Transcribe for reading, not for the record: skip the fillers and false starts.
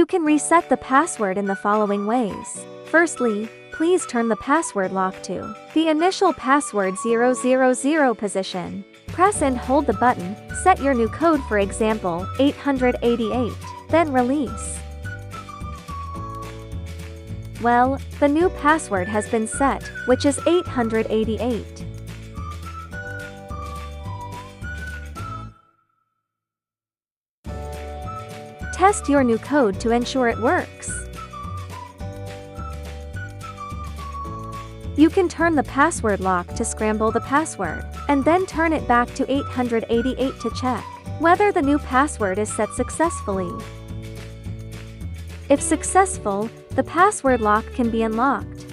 You can reset the password in the following ways. Firstly, please turn the password lock to the initial password 000 position. Press and hold the button, set your new code, for example, 888, then release. Well, the new password has been set, which is 888. Test your new code to ensure it works. You can turn the password lock to scramble the password, and then turn it back to 888 to check whether the new password is set successfully. If successful, the password lock can be unlocked.